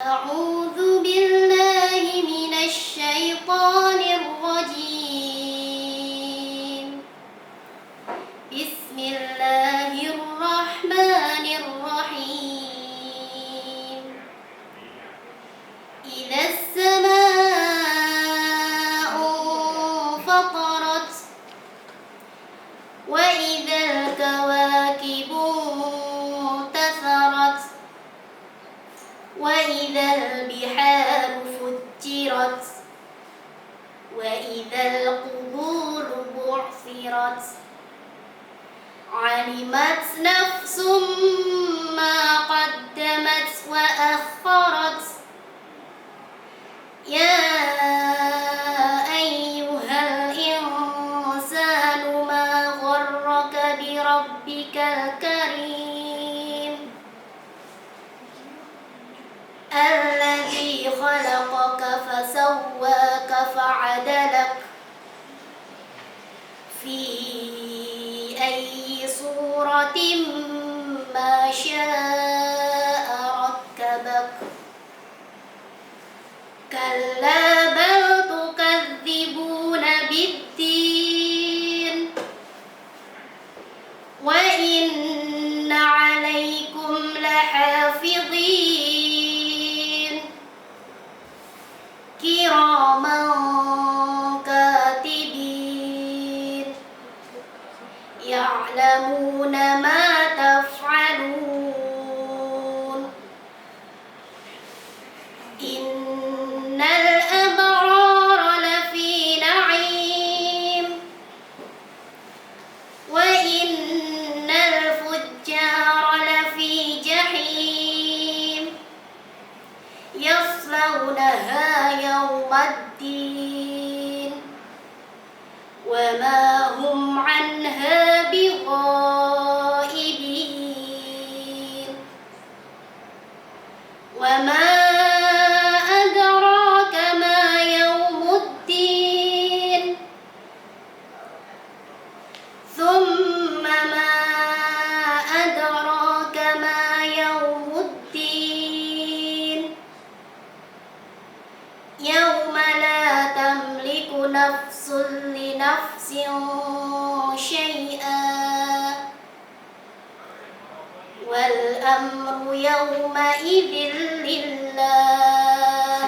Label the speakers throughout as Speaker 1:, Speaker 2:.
Speaker 1: أعوذ بالله من الشيطان الرجيم. بسم الله الرحمن الرحيم. إذا السماء انفطرت وإذا الكواكب انتثرت وإذا البحار فجرت وإذا القبور بعثرت علمت نفس ما قدمت وأخرت يا أيها الإنسان ما غرك بربك الكريم الذي خلقك فسواك فعدلك في أي صورة ما شاء ركبك كلا بل تكذبون بالدين وإن عليكم لحافظين كراما كاتبين يعلمون ما تفعلون إن الأبرار لفي نعيم وإن الفجار لفي جحيم يصلونها يوم الدين وما هم عنها بغائبين وما أدراك ما يوم الدين ثم ما أدراك ما يوم الدين يوم لا تملك نفس لنفس شيئا والأمر يومئذ لله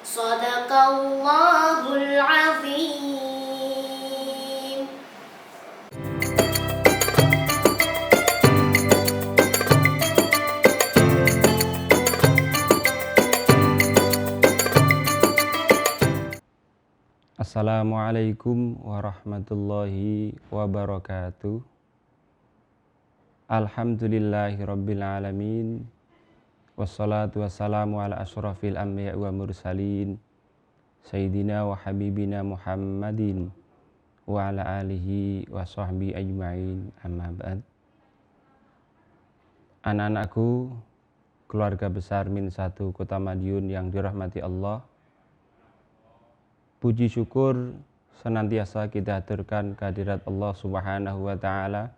Speaker 1: صدق الله العظيم.
Speaker 2: Assalamualaikum warahmatullahi wabarakatuh. Alhamdulillahirabbil alamin. Wassalatu wassalamu ala asyrafil anbiya wa mursalin Sayyidina wa habibina Muhammadin wa ala alihi wa sahbihi ajma'in, amma ba'd. Anak-anakku, keluarga besar Min 1 Kota Madiun yang dirahmati Allah, puji syukur senantiasa kita haturkan kehadirat Allah Subhanahu wa Ta'ala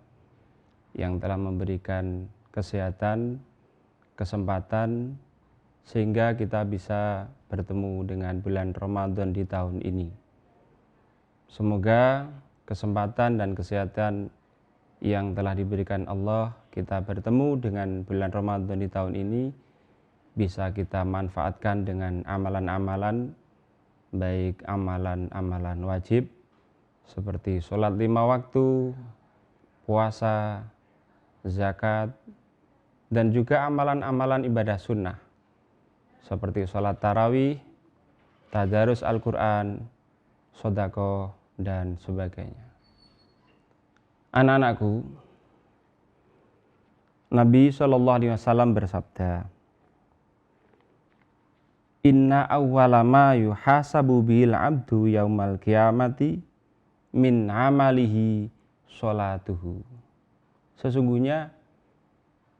Speaker 2: yang telah memberikan kesehatan, kesempatan sehingga kita bisa bertemu dengan bulan Ramadan di tahun ini. Semoga kesempatan dan kesehatan yang telah diberikan Allah kita bertemu dengan bulan Ramadan di tahun ini bisa kita manfaatkan dengan amalan-amalan, baik amalan-amalan wajib seperti sholat 5 waktu, puasa, zakat, dan juga amalan-amalan ibadah sunnah seperti sholat tarawih, tadarus Al-Quran, sodako, dan sebagainya. Anak-anakku, Nabi SAW bersabda, Inna awwala ma yuhasabu bil abdu yaumal qiyamati min amalihi sholatuhu. Sesungguhnya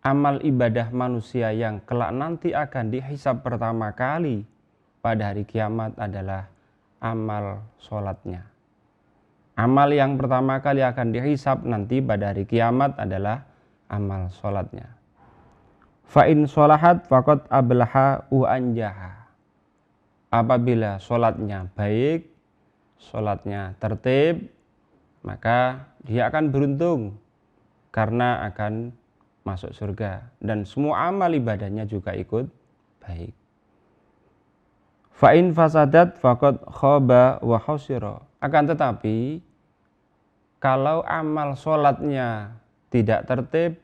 Speaker 2: amal ibadah manusia yang kelak nanti akan dihisab pertama kali pada hari kiamat adalah amal sholatnya. Amal yang pertama kali akan dihisab nanti pada hari kiamat adalah amal sholatnya. Fa in sholahat faqad ablaha wa anjaha. Apabila sholatnya baik, sholatnya tertib, maka dia akan beruntung karena akan masuk surga dan semua amal ibadahnya juga ikut baik. Fa in fasadat faqad khaba wa khasira. Akan tetapi kalau amal sholatnya tidak tertib,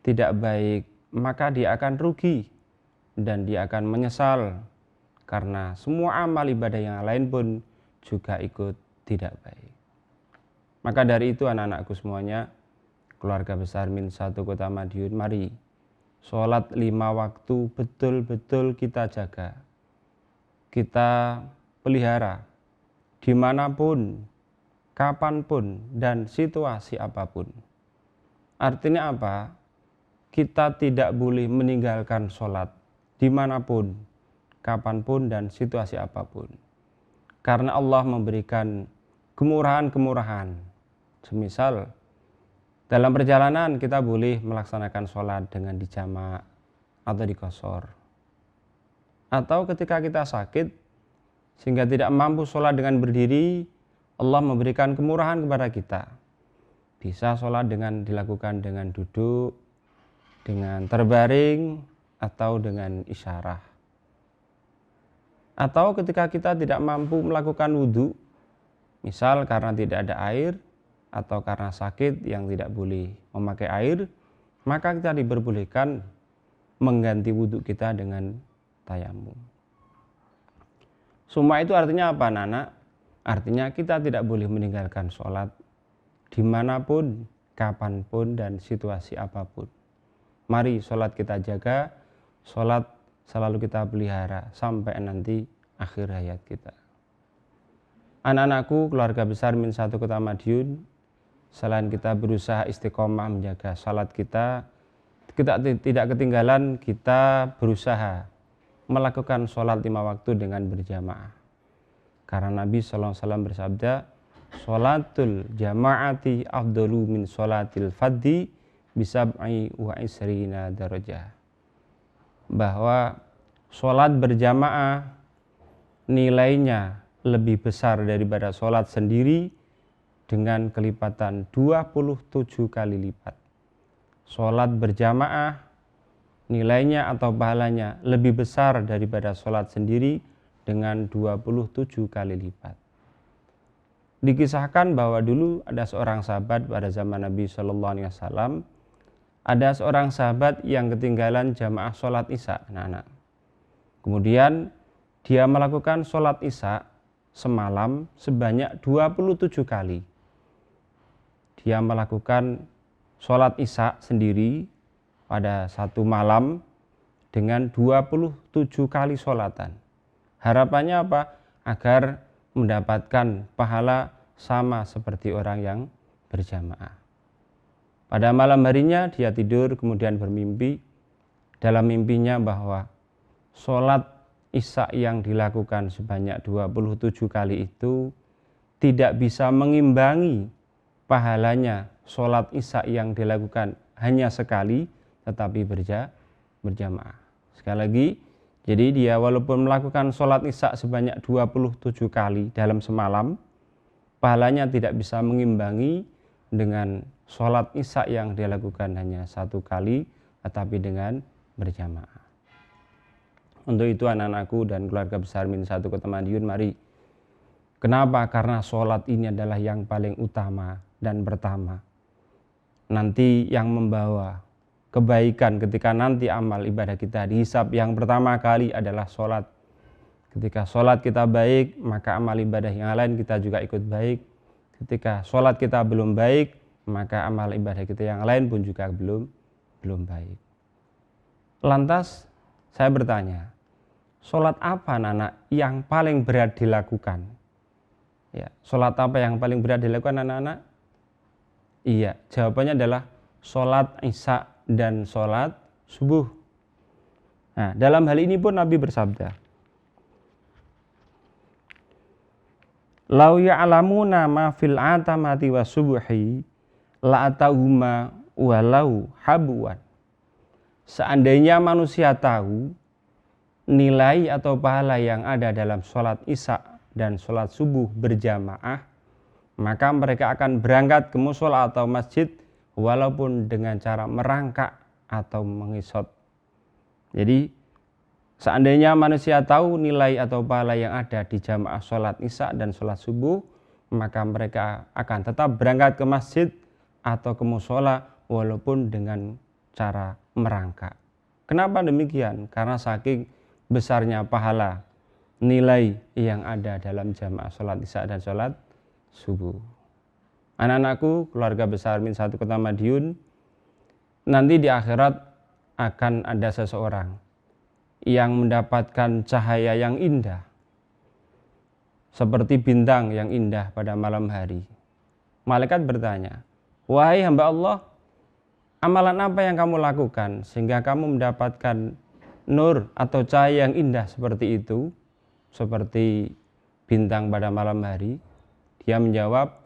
Speaker 2: tidak baik, maka dia akan rugi dan dia akan menyesal karena semua amal ibadah yang lain pun juga ikut tidak baik. Maka dari itu anak-anakku semuanya, keluarga besar Min 1 Kota Madiun, mari sholat 5 waktu betul-betul kita jaga, kita pelihara dimanapun, kapanpun, dan situasi apapun. Artinya apa? Kita tidak boleh meninggalkan sholat dimanapun, kapanpun, dan situasi apapun. Karena Allah memberikan kemurahan-kemurahan. Semisal dalam perjalanan kita boleh melaksanakan sholat dengan dijamak atau dikosor. Atau ketika kita sakit sehingga tidak mampu sholat dengan berdiri, Allah memberikan kemurahan kepada kita. Bisa sholat dengan dilakukan dengan duduk, dengan terbaring, atau dengan isyarah. Atau ketika kita tidak mampu melakukan wudhu, misal karena tidak ada air atau karena sakit yang tidak boleh memakai air, maka kita diperbolehkan mengganti wudhu kita dengan tayamum. Semua itu artinya apa, anak-anak? Artinya kita tidak boleh meninggalkan sholat dimanapun, kapanpun, dan situasi apapun. Mari sholat kita jaga, sholat selalu kita pelihara sampai nanti akhir hayat kita. Anak-anakku, keluarga besar Min 1 Kota Madiun, selain kita berusaha istiqomah menjaga salat kita tidak ketinggalan kita berusaha melakukan sholat 5 waktu dengan berjamaah. Karena Nabi SAW bersabda, sholatul jama'ati afdalu min sholatil fadhi bisab'i wa isrina darajah. Bahwa sholat berjamaah nilainya lebih besar daripada sholat sendiri dengan kelipatan 27 kali lipat. Sholat berjamaah nilainya atau pahalanya lebih besar daripada sholat sendiri dengan 27 kali lipat. Dikisahkan bahwa dulu ada seorang sahabat pada zaman Nabi SAW, ada seorang sahabat yang ketinggalan jamaah sholat isya, anak-anak. Kemudian dia melakukan sholat isya semalam sebanyak 27 kali. Dia melakukan sholat isya sendiri pada satu malam dengan 27 kali sholatan. Harapannya apa? Agar mendapatkan pahala sama seperti orang yang berjamaah. Pada malam harinya dia tidur kemudian bermimpi. Dalam mimpinya bahwa sholat isya yang dilakukan sebanyak 27 kali itu tidak bisa mengimbangi pahalanya sholat isya yang dilakukan hanya sekali tetapi berjamaah. Sekali lagi, jadi dia walaupun melakukan sholat isya sebanyak 27 kali dalam semalam, pahalanya tidak bisa mengimbangi dengan sholat isya yang dia lakukan hanya satu kali tetapi dengan berjamaah. Untuk itu anak-anakku dan keluarga besar Min 1 Kota Madiun, mari. Kenapa? Karena sholat ini adalah yang paling utama dan pertama. Nanti yang membawa kebaikan ketika nanti amal ibadah kita dihisab yang pertama kali adalah sholat. Ketika sholat kita baik, maka amal ibadah yang lain kita juga ikut baik. Ketika sholat kita belum baik, maka amal ibadah kita yang lain pun juga belum baik. Lantas saya bertanya, sholat apa anak-anak yang paling berat dilakukan? Ya, sholat apa yang paling berat dilakukan anak-anak? Iya, jawabannya adalah sholat isya dan sholat subuh. Nah, dalam hal ini pun Nabi bersabda, "Lau ya'lamuna ma fil atamati was subuhi la atahuma walau habuan." seandainya manusia tahu nilai atau pahala yang ada dalam sholat isya dan sholat subuh berjamaah, maka mereka akan berangkat ke musola atau masjid walaupun dengan cara merangkak atau mengisot. Jadi seandainya manusia tahu nilai atau pahala yang ada di jamaah sholat isya dan sholat subuh, maka mereka akan tetap berangkat ke masjid atau ke musola walaupun dengan cara merangkak. Kenapa demikian? Karena saking besarnya pahala nilai yang ada dalam jamaah sholat isya dan sholat subuh. Anak-anakku, keluarga besar Min Satu Kota Madiun, nanti di akhirat akan ada seseorang yang mendapatkan cahaya yang indah seperti bintang yang indah pada malam hari. Malaikat bertanya, "Wahai hamba Allah, amalan apa yang kamu lakukan sehingga kamu mendapatkan nur atau cahaya yang indah seperti itu, seperti bintang pada malam hari?" Dia menjawab,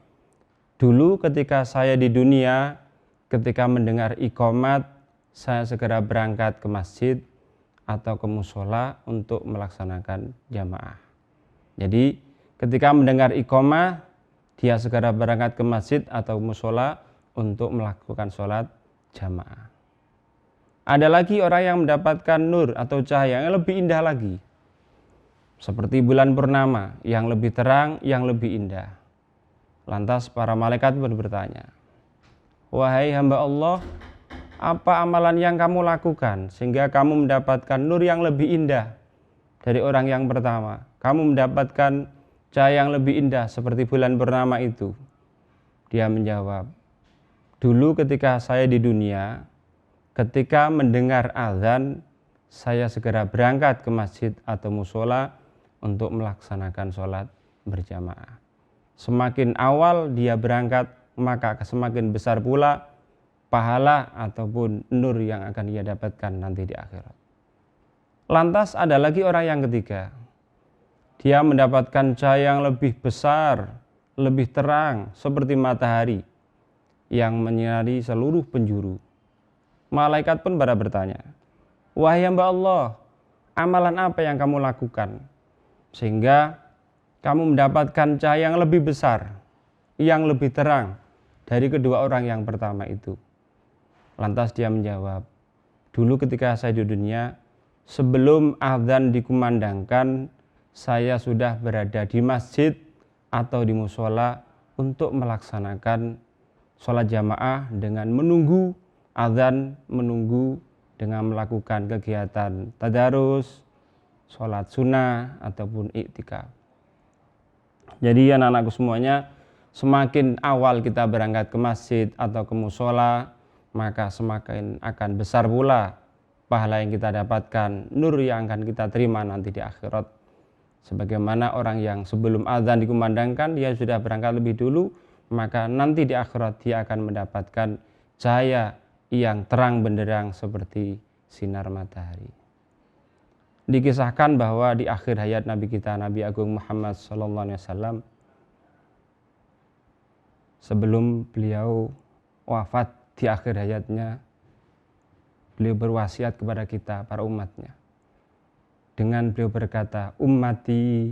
Speaker 2: "Dulu ketika saya di dunia, ketika mendengar iqamat, saya segera berangkat ke masjid atau ke musola untuk melaksanakan jamaah." Jadi ketika mendengar iqamah, dia segera berangkat ke masjid atau musola untuk melakukan sholat jamaah. Ada lagi orang yang mendapatkan nur atau cahaya yang lebih indah lagi, seperti bulan purnama yang lebih terang, yang lebih indah. Lantas para malaikat pun bertanya, "Wahai hamba Allah, apa amalan yang kamu lakukan sehingga kamu mendapatkan nur yang lebih indah dari orang yang pertama? Kamu mendapatkan cahaya yang lebih indah seperti bulan purnama itu?" Dia menjawab, "Dulu ketika saya di dunia, ketika mendengar azan, saya segera berangkat ke masjid atau musola untuk melaksanakan sholat berjamaah. Semakin awal dia berangkat, maka semakin besar pula pahala ataupun nur yang akan dia dapatkan nanti di akhirat." Lantas ada lagi orang yang ketiga. Dia mendapatkan cahaya yang lebih besar, lebih terang seperti matahari yang menyinari seluruh penjuru. Malaikat pun pada bertanya, "Wahai hamba Allah, amalan apa yang kamu lakukan sehingga kamu mendapatkan cahaya yang lebih besar, yang lebih terang dari kedua orang yang pertama itu?" Lantas dia menjawab, "Dulu ketika saya di dunia, sebelum azan dikumandangkan, saya sudah berada di masjid atau di musola untuk melaksanakan sholat jamaah dengan menunggu azan, menunggu dengan melakukan kegiatan tadarus, sholat sunnah ataupun iktikaf." Jadi anak-anakku semuanya, semakin awal kita berangkat ke masjid atau ke musola, maka semakin akan besar pula pahala yang kita dapatkan, nur yang akan kita terima nanti di akhirat. Sebagaimana orang yang sebelum azan dikumandangkan, dia sudah berangkat lebih dulu, maka nanti di akhirat dia akan mendapatkan cahaya yang terang benderang seperti sinar matahari. Dikisahkan bahwa di akhir hayat Nabi kita, Nabi Agung Muhammad SAW, sebelum beliau wafat di akhir hayatnya, beliau berwasiat kepada kita, para umatnya, dengan beliau berkata, "Ummati,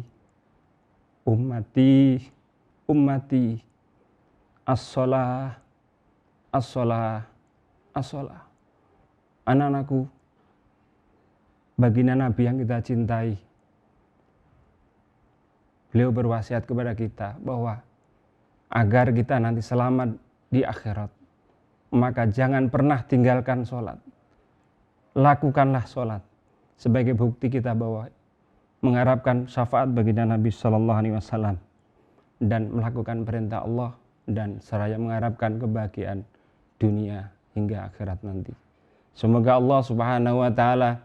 Speaker 2: ummati, ummati, as-sholah, as-sholah, as-sholah." Anak-anakku, baginda Nabi yang kita cintai, beliau berwasiat kepada kita bahwa agar kita nanti selamat di akhirat, maka jangan pernah tinggalkan sholat. Lakukanlah sholat sebagai bukti kita bahwa mengharapkan syafaat baginda Nabi SAW dan melakukan perintah Allah dan seraya mengharapkan kebahagiaan dunia hingga akhirat nanti. Semoga Allah Subhanahu wa Ta'ala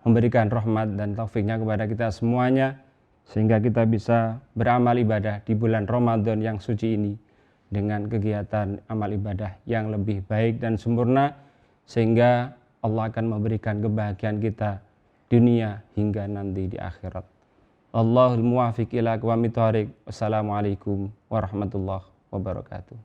Speaker 2: memberikan rahmat dan taufiknya kepada kita semuanya, sehingga kita bisa beramal ibadah di bulan Ramadan yang suci ini dengan kegiatan amal ibadah yang lebih baik dan sempurna, sehingga Allah akan memberikan kebahagiaan kita dunia hingga nanti di akhirat. Allahul muwafiq ila aqwamit thoriq. Wassalamualaikum warahmatullahi wabarakatuh.